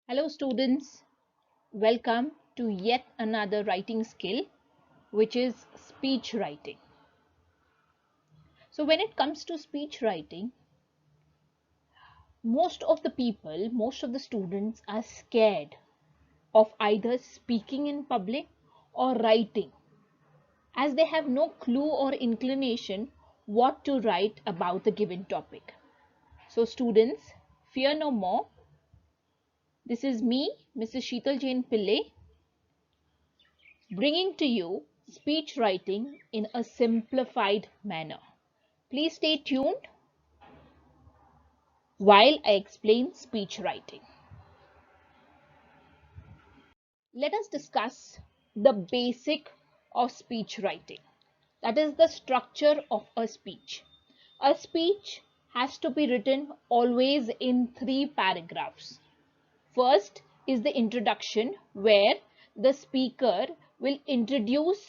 Hello students, welcome to yet another writing skill which is speech writing. So when it comes to speech writing, most of the students are scared of either speaking in public or writing as they have no clue or inclination what to write about the given topic. So students, fear no more. This is me, Mrs. Sheetal Jain Pillai, bringing to you speech writing in a simplified manner. Please stay tuned while I explain speech writing. Let us discuss the basic of speech writing. That is the structure of a speech. A speech has to be written always in three paragraphs. First is the introduction, where the speaker will introduce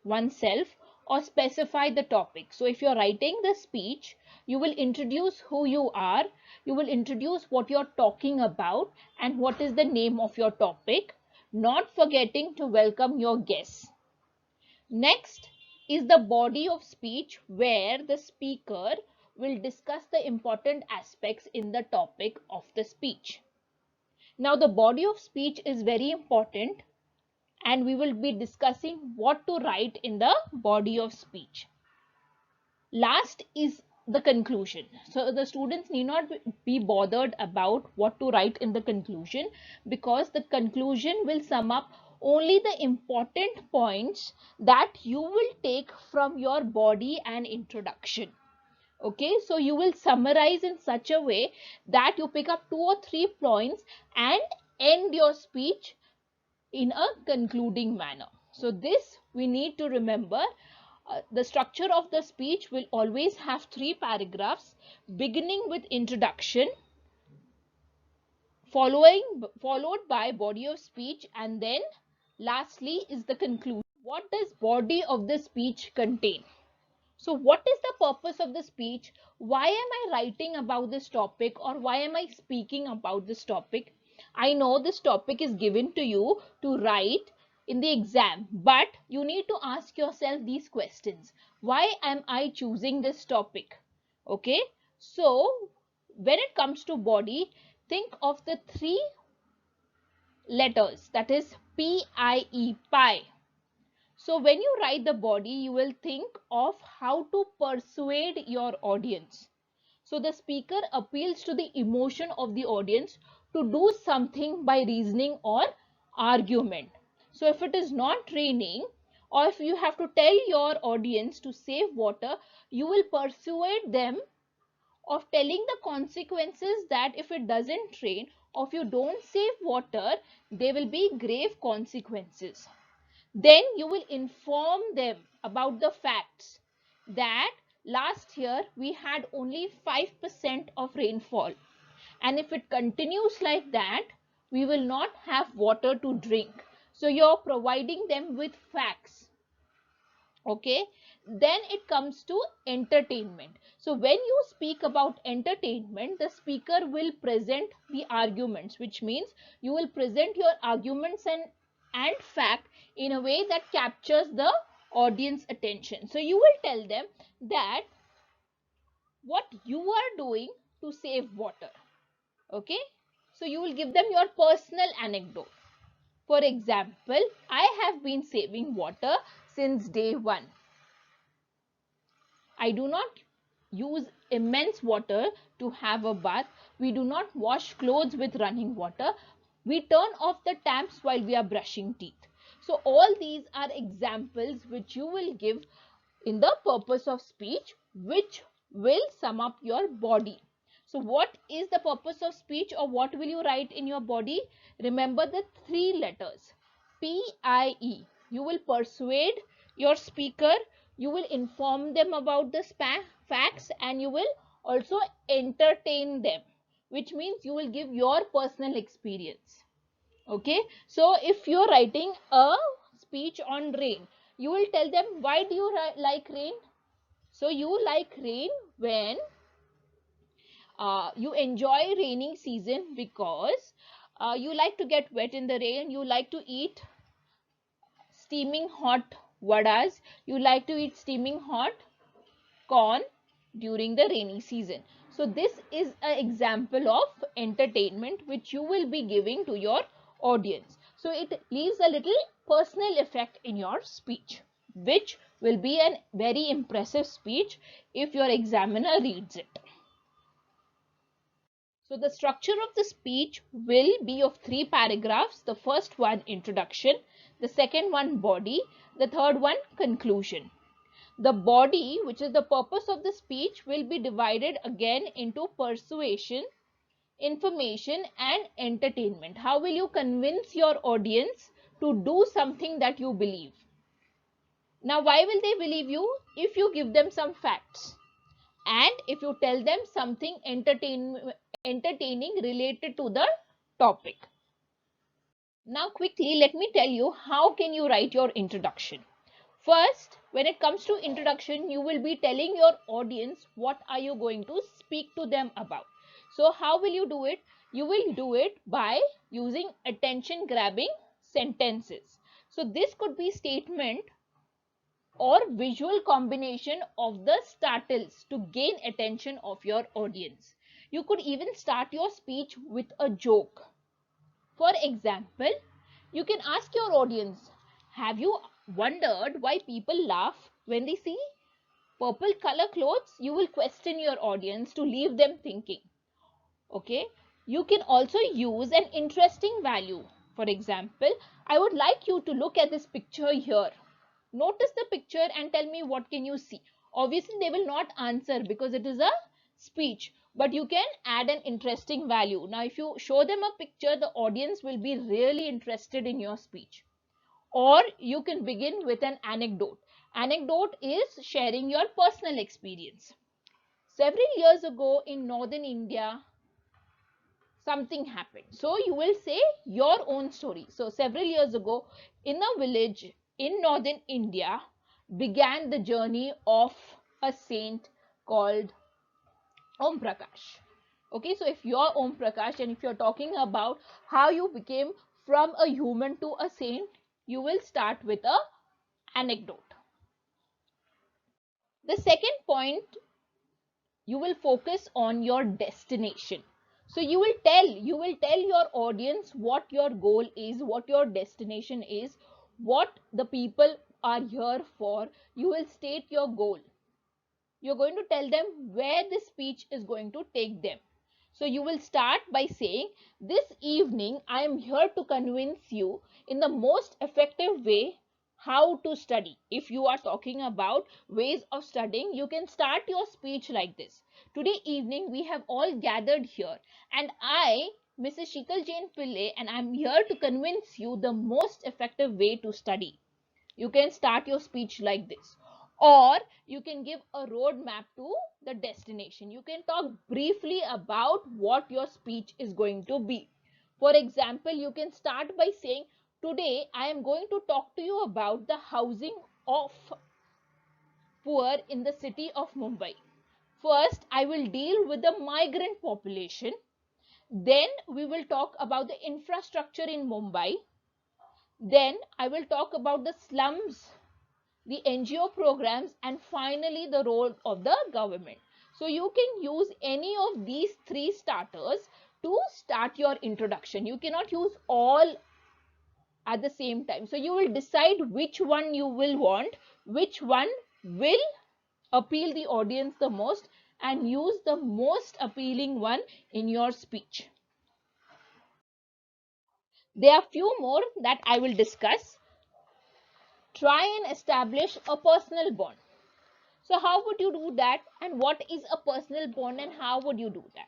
oneself or specify the topic. So if you're writing the speech, you will introduce who you are, you will introduce what you're talking about and what is the name of your topic, not forgetting to welcome your guests. Next is the body of speech, where the speaker will discuss the important aspects in the topic of the speech. Now, the body of speech is very important, and we will be discussing what to write in the body of speech. Last is the conclusion. So, the students need not be bothered about what to write in the conclusion, because the conclusion will sum up only the important points that you will take from your body and introduction. Okay, so you will summarize in such a way that you pick up two or three points and end your speech in a concluding manner. So this we need to remember. The structure of the speech will always have three paragraphs, beginning with introduction, followed by body of speech, and then lastly is the conclusion. What does body of the speech contain? So what is the purpose of the speech? Why am I writing about this topic, or why am I speaking about this topic? I know this topic is given to you to write in the exam, but you need to ask yourself these questions. Why am I choosing this topic? Okay, so when it comes to body, think of the three letters, that is PIE, pie. So when you write the body, you will think of how to persuade your audience. So the speaker appeals to the emotion of the audience to do something by reasoning or argument. So if it is not raining, or if you have to tell your audience to save water, you will persuade them of telling the consequences, that if it doesn't rain or if you don't save water, there will be grave consequences. Then you will inform them about the facts, that last year we had only 5% of rainfall, and if it continues like that, we will not have water to drink. So you're providing them with facts. Okay, then it comes to entertainment. So when you speak about entertainment, the speaker will present the arguments, which means you will present your arguments and fact in a way that captures the audience attention. So you will tell them that what you are doing to save water. Okay, so you will give them your personal anecdote. For example, I have been saving water since day one. I do not use immense water to have a bath. We do not wash clothes with running water. We turn off the taps while we are brushing teeth. So all these are examples which you will give in the purpose of speech, which will sum up your body. So what is the purpose of speech, or what will you write in your body? Remember the three letters PIE. You will persuade your speaker, you will inform them about the facts, and you will also entertain them, which means you will give your personal experience. Okay, so if you're writing a speech on rain, you will tell them why do you like rain. So you like rain when you enjoy raining season because You like to get wet in the rain, you like to eat steaming hot vadas, you like to eat steaming hot corn during the rainy season. So this is an example of entertainment which you will be giving to your audience. So it leaves a little personal effect in your speech, which will be a very impressive speech if your examiner reads it. So the structure of the speech will be of 3 paragraphs. The first one introduction, the second one body, the third one conclusion. The body, which is the purpose of the speech, will be divided again into persuasion, information and entertainment. How will you convince your audience to do something that you believe? Now, why will they believe you? If you give them some facts and if you tell them something entertaining related to the topic. Now, quickly, let me tell you how can you write your introduction. First, when it comes to introduction, you will be telling your audience what are you going to speak to them about. So how will you do it? You will do it by using attention grabbing sentences. So this could be statement or visual combination of the startles to gain attention of your audience. You could even start your speech with a joke. For example, you can ask your audience, have you wondered why people laugh when they see purple color clothes? You will question your audience to leave them thinking. Okay. You can also use an interesting value. For example, I would like you to look at this picture here. Notice the picture and tell me what can you see. Obviously, they will not answer because it is a speech, but you can add an interesting value. Now, if you show them a picture, the audience will be really interested in your speech. Or you can begin with an anecdote. Anecdote is sharing your personal experience. Several years ago in northern India, something happened. So you will say your own story. So several years ago in a village in northern India began the journey of a saint called Om Prakash. Okay, so if you're Om Prakash and if you're talking about how you became from a human to a saint, you will start with a anecdote. The second point, you will focus on your destination. So you will tell your audience what your goal is, what your destination is, what the people are here for. You will state your goal. You're going to tell them where this speech is going to take them. So you will start by saying, this evening I am here to convince you in the most effective way how to study. If you are talking about ways of studying, you can start your speech like this. Today evening we have all gathered here and I, Mrs. Shikal Jain Pillai, and I am here to convince you the most effective way to study. You can start your speech like this, or you can give a roadmap to the destination. You can talk briefly about what your speech is going to be. For example, you can start by saying, today I am going to talk to you about the housing of poor in the city of Mumbai. First, I will deal with the migrant population. Then we will talk about the infrastructure in Mumbai. Then I will talk about the slums, the NGO programs, and finally the role of the government. So you can use any of these 3 starters to start your introduction. You cannot use all at the same time. So you will decide which one you will want, which one will appeal the audience the most, and use the most appealing one in your speech. There are few more that I will discuss. Try and establish a personal bond. So how would you do that, and what is a personal bond and how would you do that?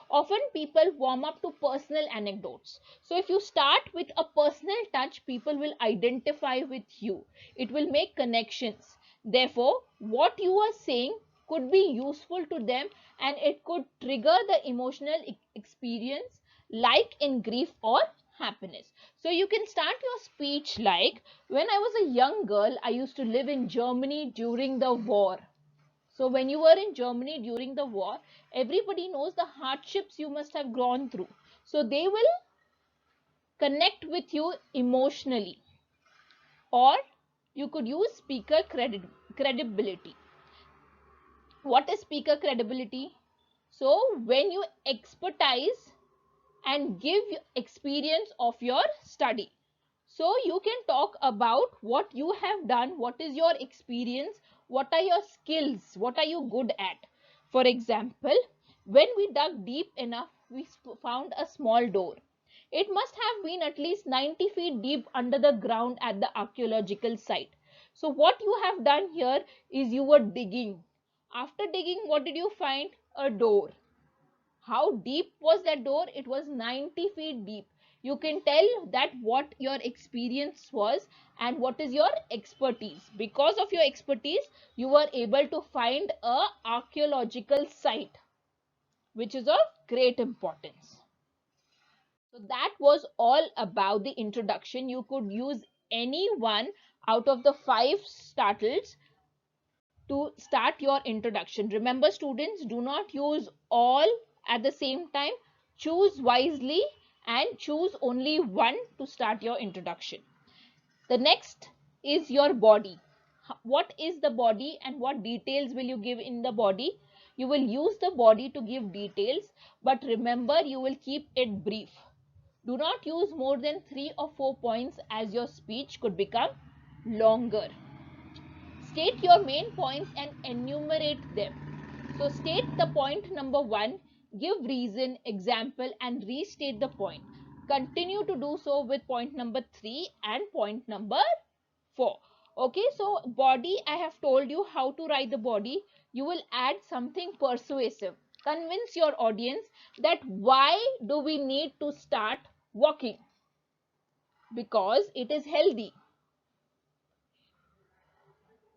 Often people warm up to personal anecdotes. So if you start with a personal touch, people will identify with you. It will make connections. Therefore, what you are saying could be useful to them and it could trigger the emotional experience like in grief or happiness. So you can start your speech like, when I was a young girl, I used to live in Germany during the war. So when you were in Germany during the war, everybody knows the hardships you must have gone through. So they will connect with you emotionally. Or you could use speaker credibility. What is speaker credibility? So when you expertise and give experience of your study. So you can talk about what you have done, what is your experience, what are your skills, what are you good at. For example, when we dug deep enough, we found a small door. It must have been at least 90 feet deep under the ground at the archaeological site. So what you have done here is you were digging. After digging, what did you find? A door. How deep was that door? It was 90 feet deep. You can tell that what your experience was and what is your expertise. Because of your expertise, you were able to find a archaeological site, which is of great importance. So that was all about the introduction. You could use any one out of the 5 startles to start your introduction. Remember students, do not use all at the same time. Choose wisely and choose only one to start your introduction. The next is your body. What is the body and what details will you give in the body? You will use the body to give details, but remember you will keep it brief. Do not use more than 3 or 4 points as your speech could become longer. State your main points and enumerate them. So state the point number 1, give reason, example and restate the point. Continue to do so with point number 3 and point number 4. Okay, so body, I have told you how to write the body. You will add something persuasive. Convince your audience that why do we need to start walking? Because it is healthy.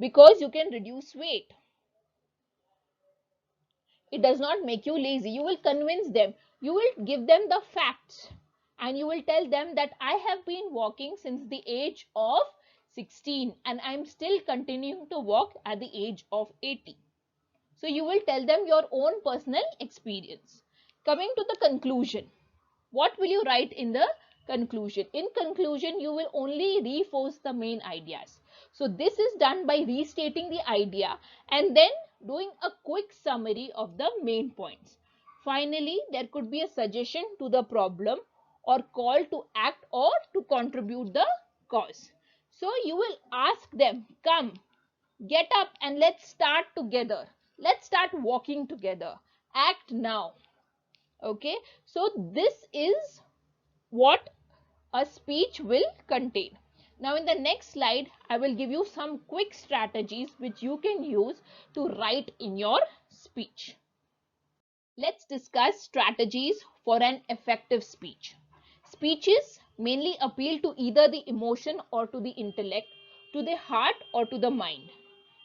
Because you can reduce weight. It does not make you lazy. You will convince them. You will give them the facts and you will tell them that I have been walking since the age of 16 and I am still continuing to walk at the age of 80. So you will tell them your own personal experience. Coming to the conclusion. What will you write in the conclusion? In conclusion, you will only reinforce the main ideas. So this is done by restating the idea and then doing a quick summary of the main points. Finally, there could be a suggestion to the problem or call to act or to contribute the cause. So you will ask them, come, get up and let's start together. Let's start walking together. Act now. Okay, so this is what a speech will contain. Now in the next slide, I will give you some quick strategies which you can use to write in your speech. Let's discuss strategies for an effective speech. Speeches mainly appeal to either the emotion or to the intellect, to the heart or to the mind.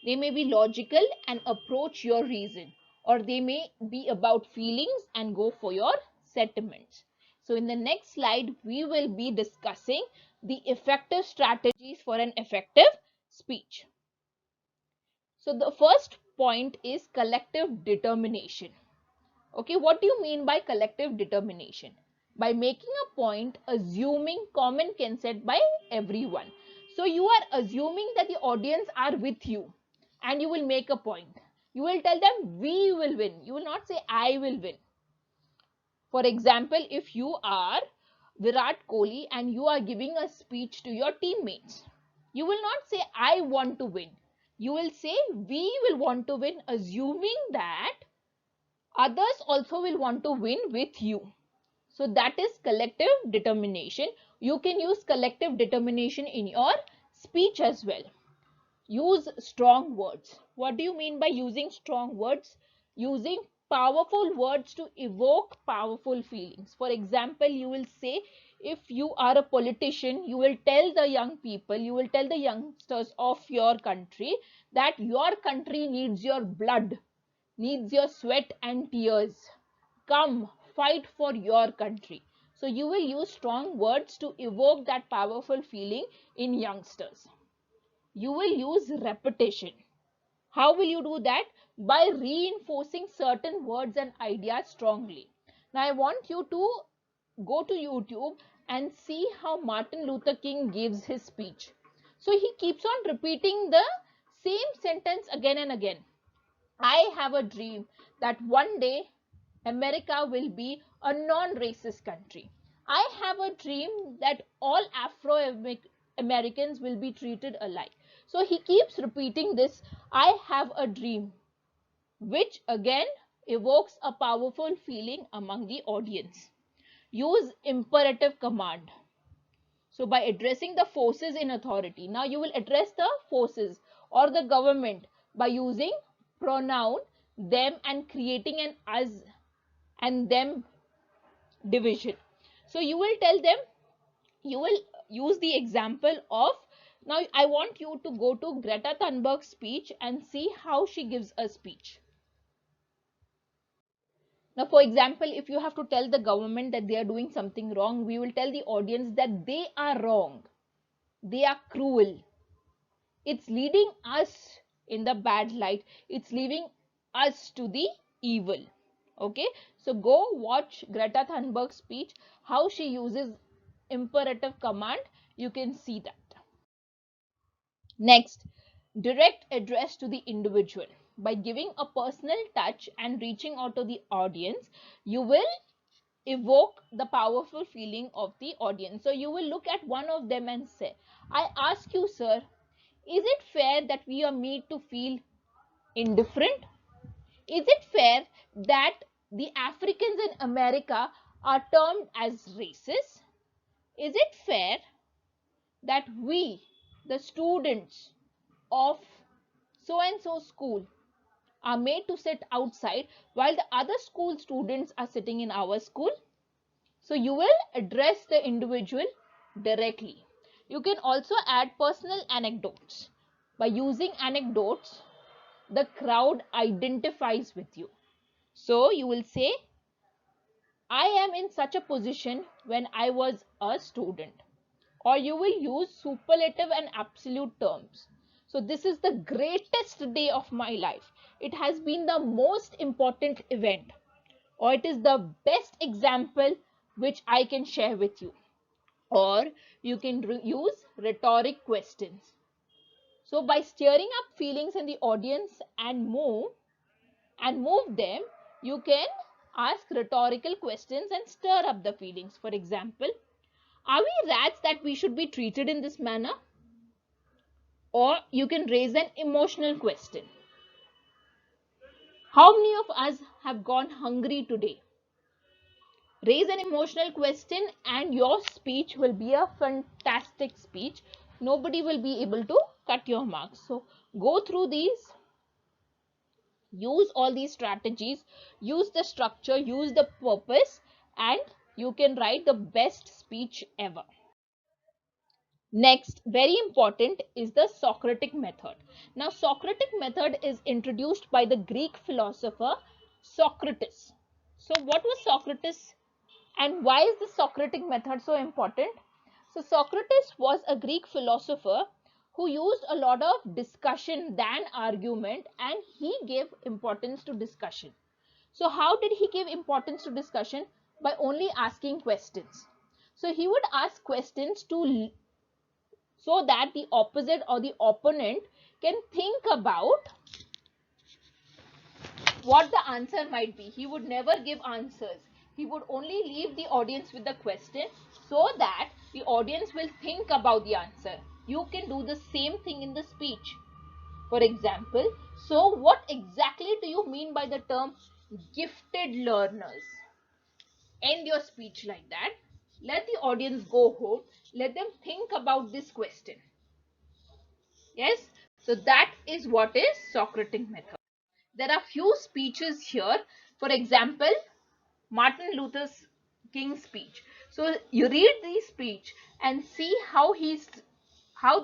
They may be logical and approach your reason, or they may be about feelings and go for your sentiments. So in the next slide, we will be discussing the effective strategies for an effective speech. So the first point is collective determination. Okay, what do you mean by collective determination? By making a point, assuming common consent by everyone. So you are assuming that the audience are with you and you will make a point. You will tell them we will win. You will not say I will win. For example, if you are Virat Kohli and you are giving a speech to your teammates, you will not say I want to win. You will say we will want to win, assuming that others also will want to win with you. So that is collective determination. You can use collective determination in your speech as well. Use strong words. What do you mean by using strong words? Using powerful words to evoke powerful feelings. For example, you will say, if you are a politician, you will tell the young people, you will tell the youngsters of your country that your country needs your blood, needs your sweat and tears. Come, fight for your country. So you will use strong words to evoke that powerful feeling in youngsters. You will use repetition. How will you do that? By reinforcing certain words and ideas strongly. Now I want you to go to YouTube and see how Martin Luther King gives his speech. So he keeps on repeating the same sentence again and again. I have a dream that one day America will be a non-racist country. I have a dream that all Afro-Americans will be treated alike. So he keeps repeating this, I have a dream, which again evokes a powerful feeling among the audience. Use imperative command. So by addressing the forces in authority, now you will address the forces or the government by using pronoun them and creating an us and them division. So you will tell them, you will use the example of, now I want you to go to Greta Thunberg's speech and see how she gives a speech. Now, for example, if you have to tell the government that they are doing something wrong, we will tell the audience that they are wrong. They are cruel. It's leading us in the bad light. It's leaving us to the evil. Okay, so go watch Greta Thunberg's speech, how she uses imperative command. You can see that. Next, direct address to the individual. By giving a personal touch and reaching out to the audience, you will evoke the powerful feeling of the audience. So you will look at one of them and say, I ask you, sir, is it fair that we are made to feel indifferent? Is it fair that the Africans in America are termed as racist? Is it fair that we, the students of so and so school, are made to sit outside while the other school students are sitting in our school? So you will address the individual directly. You can also add personal anecdotes. By using anecdotes, the crowd identifies with you. So you will say, I am in such a position when I was a student. Or you will use superlative and absolute terms. So this is the greatest day of my life. It has been the most important event. Or it is the best example which I can share with you. Or you can use rhetoric questions. So by stirring up feelings in the audience and move them, you can ask rhetorical questions and stir up the feelings. For example, are we rats that we should be treated in this manner? Or you can raise an emotional question. How many of us have gone hungry today? Raise an emotional question and your speech will be a fantastic speech. Nobody will be able to cut your marks. So go through these, use all these strategies, use the structure, use the purpose, and you can write the best speech ever. Next, very important, is the Socratic method. Now, Socratic method is introduced by the Greek philosopher Socrates. So what was Socrates and why is the Socratic method so important? So Socrates was a Greek philosopher who used a lot of discussion than argument, and he gave importance to discussion. So how did he give importance to discussion? By only asking questions. So he would ask questions to so that the opposite or the opponent can think about what the answer might be. He would never give answers. He would only leave the audience with the question so that the audience will think about the answer. You can do the same thing in the speech. For example, so what exactly do you mean by the term gifted learners? End your speech like that. Let the audience go home. Let them think about this question. Yes, so that is what is Socratic method. There are few speeches here. For example, Martin Luther King's speech. So you read the speech and see how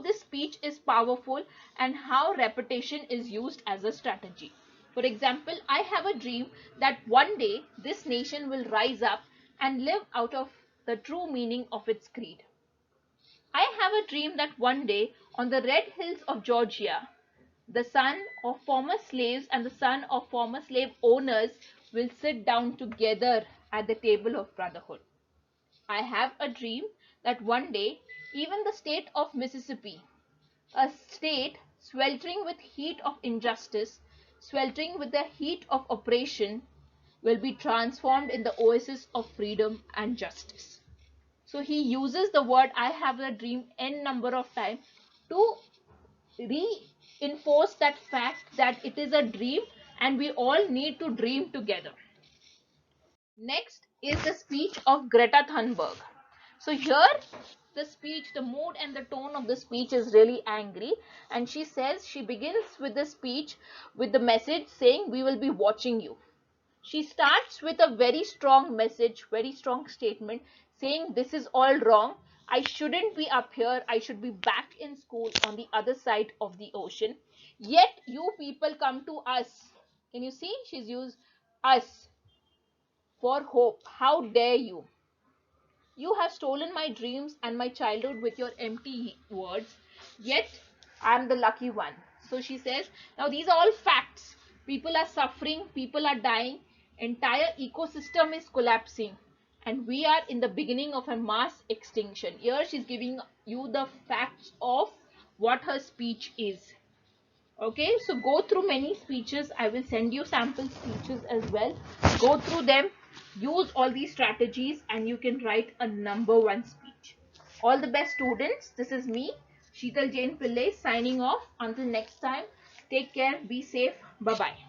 this speech is powerful and how repetition is used as a strategy. For example, I have a dream that one day this nation will rise up and live out of the true meaning of its creed. I have a dream that one day on the red hills of Georgia, the son of former slaves and the son of former slave owners will sit down together at the table of brotherhood. I have a dream that one day even the state of Mississippi, a state sweltering with heat of injustice, sweltering with the heat of oppression, will be transformed in the oasis of freedom and justice. So he uses the word I have a dream n number of times to reinforce that fact that it is a dream and we all need to dream together. Next is the speech of Greta Thunberg. So here the speech, the mood and the tone of the speech is really angry, and she says, she begins with the speech with the message saying we will be watching you. She starts with a very strong message, very strong statement saying this is all wrong. I shouldn't be up here. I should be back in school on the other side of the ocean. Yet you people come to us. Can you see? She's used us for hope. How dare you? You have stolen my dreams and my childhood with your empty words, yet I'm the lucky one. So she says, now these are all facts. People are suffering, people are dying, entire ecosystem is collapsing, and we are in the beginning of a mass extinction. Here she's giving you the facts of what her speech is. Okay, so go through many speeches. I will send you sample speeches as well. Go through them, use all these strategies, and you can write a number one speech. All the best, students. This is me, Sheetal Jain Pillai, signing off. Until next time, take care, be safe. Bye bye.